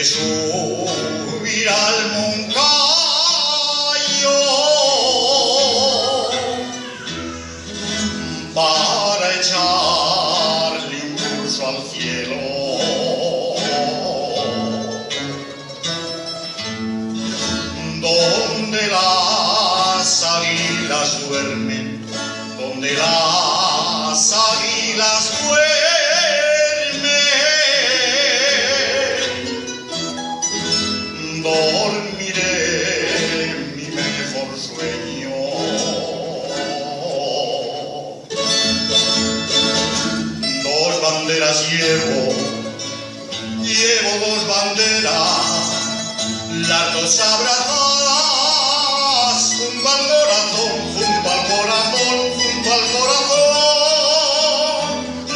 de subir al Moncayo para echarle un curso al cielo, donde las águilas duermen, donde las águilas duermen. Dormiré mi mejor sueño. Dos banderas llevo dos banderas, las dos abrazadas junto al corazón, junto al corazón, junto al corazón,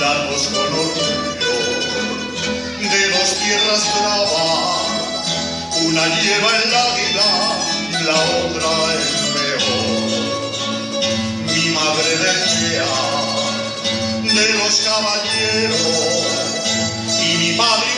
las dos con orgullo de dos tierras bravas. Una lleva el águila y la otra el león. Mi madre decía de los caballeros y mi padre